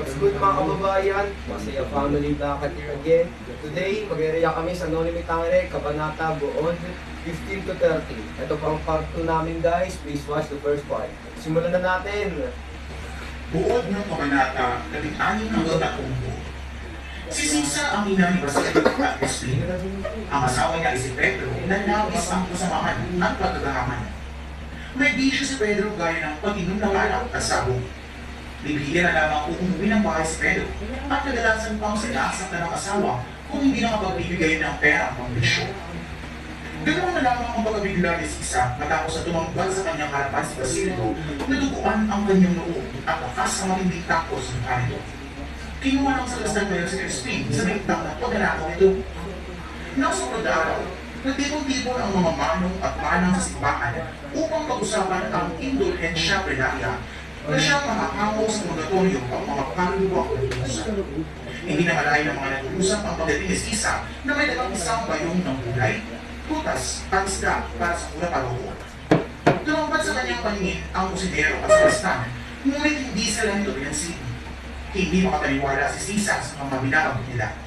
What's good mga kababayan? Masaya family back at here again. Today, mag-react kami sa Noli Me Tangere, Kabanata Buod 15 to 30. Ito pang part 2 namin guys. Please watch the first part. Simulan na natin! Buod ng Kabanata 16 hanggang 30. Si Sisa ang ina ni Basilio at Crispin. Ang asawa niya ay si Pedro na nais ang kasamaan at pagkagahaman. May bisyo si Pedro gaya ng pag-inom ng alak at sabong. Bibigyan na lamang kung umuwi ng bahay si Pedro at kadalasan pang sinasaktan ng asawa kung hindi na mapagbibigay ng pera ang bisyo. Ganoon na lamang ang pagkabigla ni Sisa matapos na tumambal sa kanyang harapan si Basilio na duguan ang kanyang noo at lakas ang matinding takos ng kanito. Kinuha ng salastan ngayon si Crispin sa naitang na paglalakaw nito. Nasusunod na araw, nagtipon-tipon ang mga manong at manang sa simbahan upang pag-usapan ang indulhensya plenaria na siyang makakamo sa purgatorio ang mga kaluluwang nag-uusap. Hindi na malay ng mga nag-uusap ang pagdating ni Sisa na may dalang isang bayong ng gulay, putas at isda para sa kura-paroho. Tumampat sa kanyang paningin ang kusinero at salastan, ngunit hindi sila nito pinansin. Hindi makapaniwala si Sisa sa mga binabag nila.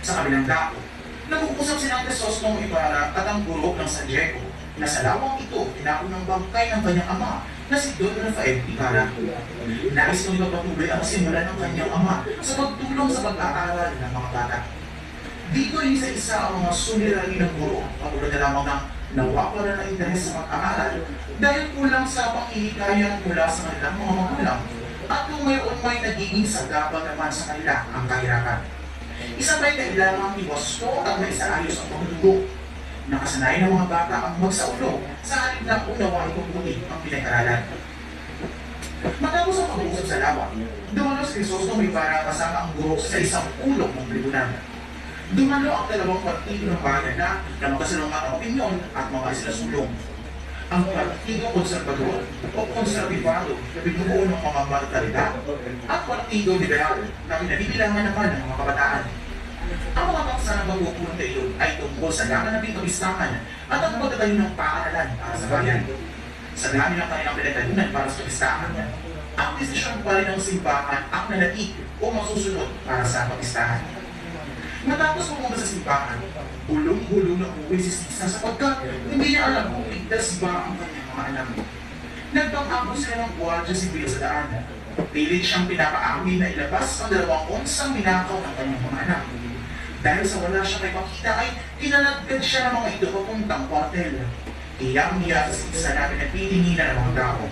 Sa kabilang dako, nag-uusap si Crisostom Ibarra at ang guro ng San Diego na sa lawang ito tinapon ng bangkay ng kanyang ama na si Don Rafael Ibarra. Nais nung ipagpatuloy ang simula ng kanyang ama sa pagtulong sa pag-aaral ng mga bata. Dito isa-isa ang mga suliranin ng guro patulad na lamang ng nawawala ng interes sa pag-aaral dahil kulang sa panghihigayan mula sa kanilang mga magulang at kung mayroon may nagiging sagabal naman sa kanila ang kahirapan. Isa pa'y kailangang iwasto at maisaayos ang pagtuturo. Nakasanayan ng mga bata ang magsaulo sa halip na unawain kung buti ang pinag-aralan. Matapos ang pag-uusap sa lawa, dumalo si Crisostom Ibarra kasama ang guro sa isang ulok ng tribunal. Dumalo ang dalawang partido ng bayan na magkasalungat ang opinyon at mga isilasulong. Ang Partido Konservador o Konservado na binubuo ng mga martalidad at Partido Liberal na pinabibilangan naman ng mga kabataan. Ang mga paksa ng pagpupunta iyon ay tungkol sa gaganaping kapistahan at ang pagtatayo ng paaralan para sa bayan. Sa dami ng kanilang pinagtalunan para sa kapistahan, ang desisyon pa rin ng simbahan ang nanatig o masusunod para sa kapistahan. Matapos pumunta sa simbahan, bulong-bulong na uwi si Sisa sapagkat hindi niya alam kung ligtas ba ang kanyang mga anak. Nagpang-ako sila ng gwardiya sibil sa daan. Pilit siyang pinapaamin na ilabas ang 2 onsang minakaw ng kanyang mga anak. Dahil sa wala siyang may makita ay kinalagkad siya ng mga ito papuntang kwartel. Iyang-iya sa Sisa na pinagtitinginan ng mga tao.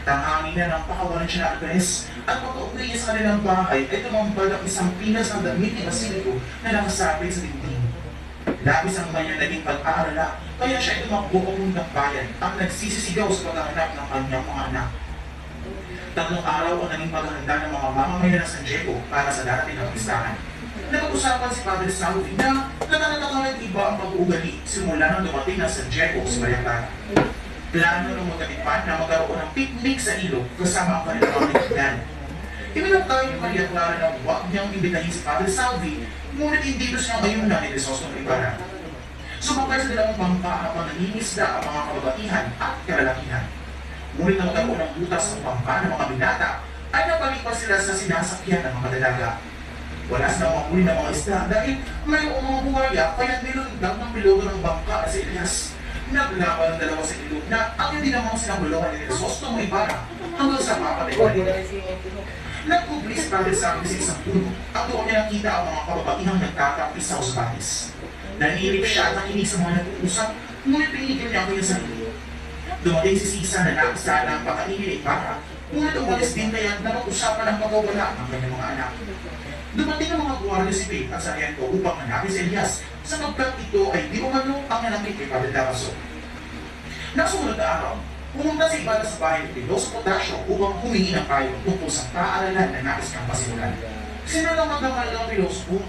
Tanghangin na ng pakawalan siya na adres at pag-uwi niya sa kanilang bahay ay tumambad ang isang pinas ng damit ni Basilio na nakasabit sa dingding. Labis ang kanyang naging pag-aalala kaya siya ay tumakbo papuntang bayan ang nagsisisigaw sa paghahanap ng kanyang mga anak. 3 araw ang naging paghahanda ng mga mamamayan ng San Diego para sa darating na pistahan. Napag-usapan si Padre Salvi na natatakalan iba ang pag-uugali simula nang dumating na San Diego si Maria Clara. Plano ng magkatipan na magkaroon ng picnic sa ilog kasama ang kanilang mga kaibigan. Iminagtayo ni Maria Clara na huwag niyang imbitahin si Padre Salvi, ngunit hindi siya ngayon na ni Crisostom Ibarra. Sumakay sa dalawang bangka habang nangingisda ang mga kababaihan at kalalakihan. Ngunit nang magkaroon ng butas ng bangka ng mga binata, ay napalipas sila sa sinasakyan ng mga dalaga. Wala silang mahuli ng mga isda dahil mayroong mga buhaya kaya nilundag ng bilogo ng bangka na si Elias. Naglaban ng dalawa sa ilog na ang hindi namang sinabulungan ni Crisostom Ibarra hanggang sa mapatay ko nito. Nagpublis Padre Salvi sa isang puno at doon niya nakita ang mga kababaihang nagtatapisaw sa batis. Nanilip siya at nakinig sa mga nag-uusap, ngunit pinigil niya ang kanyang sarili. Dumating si Sisa na nakasala ang pakainin ni Ibarra, ngunit umalis din kaya na mag-usapan ang pagkawala ng kanyang mga anak. Dumating ang mga gwardiya sibil at sargento upang hanapin si Elias sapagkat ito ay di umano ang nanakit kay Padre Damaso. Nasumunod na araw, pumunta si Ibarra sa bahay ni Piloso Potasio upang humingi ng payo tungkol sa paaralan na nais niyang pasimulan. Sinunang magkamalang Piloso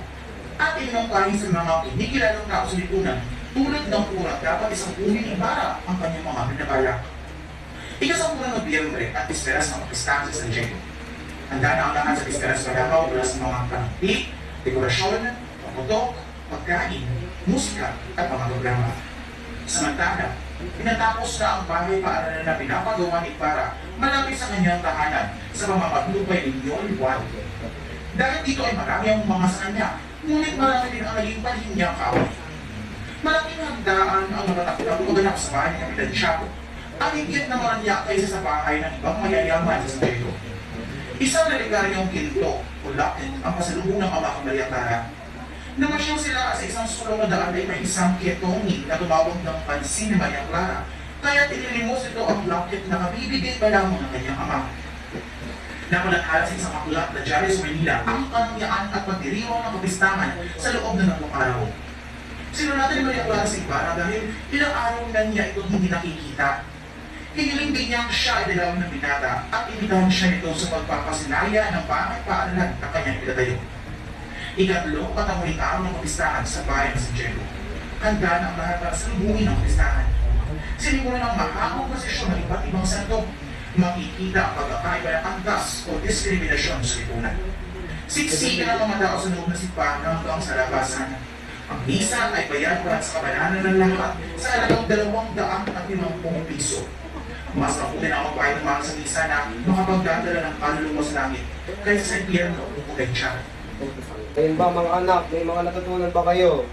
at inungkahin sa mga pinikilalang tao sa lipunan tulad ng pura dapat isang uni ni Ibarra ang kanyang mga binabalak. Ika-10 ng Biyembre at Pisperas ng Pistahan sa San Diego. Handa na ang lahat sa Pisperas Palabaw mula sa mga kanti, dekorasyon, pagkutok, pagkain, musika at mga programa. Samantala, Pinatapos na ang bahay paaralan na pinapagawa ni Para malapit sa kanyang tahanan sa pamamaglupay ni Yon Juan. Dahil dito ay marami ang mga sa kanya, ngunit marami din ang naging panhin niyang kaaway. Malaking handaan ang natatakot maganap sa bahay ni Kapitan Tiago. Ang higit na maranya kaysa sa bahay ng ibang mayayaman sa Santiago. Isang relikaryong ginto o locket ang pasalubong ng ama kang Maria Clara. Namasyal sila sa isang sulong na daan ay may isang ketongin na tumawag ng pansin ni Maria Clara, kaya tinilimos ito ang locket na kabibigay pa lamang ng kanyang ama. Napalathala sa isang akulat na Diario sa Manila ang karangyaan at pagdiriwang ng kapistahan sa loob ng 3 araw. Sinulatan ni Maria Clara sa Ibarra dahil ilang araw na niya itong hindi nakikita. Hiniling din niyang siya ay dalawang ng binata at imitahan siya nito sa pagpapasinaya ng bahay paaralan na kanyang pinatayo. Ikatlo at ang huling araw ng kapistahan sa bayan ng Santiago. Handa na ang lahat para salubungin ang kapistahan. Sinimulan ng mahabang posisyon ng iba't ibang santo. Makikita ang pagkakaiba ng antas o diskriminasyon sa lipunan. Siksikan ang mga tao sa loob na sipahan hanggang sa labasan. Ang misa ay bayad para sa kabananan ng lahat sa halagang 250 piso. Mas mabuti na ang magbayad ng mga sa misa na makapagdadala ng kaluluwa sa langit kaysa sa impyerno o kay Tiyan. Ngayon ba mga anak, may mga natutunan ba kayo?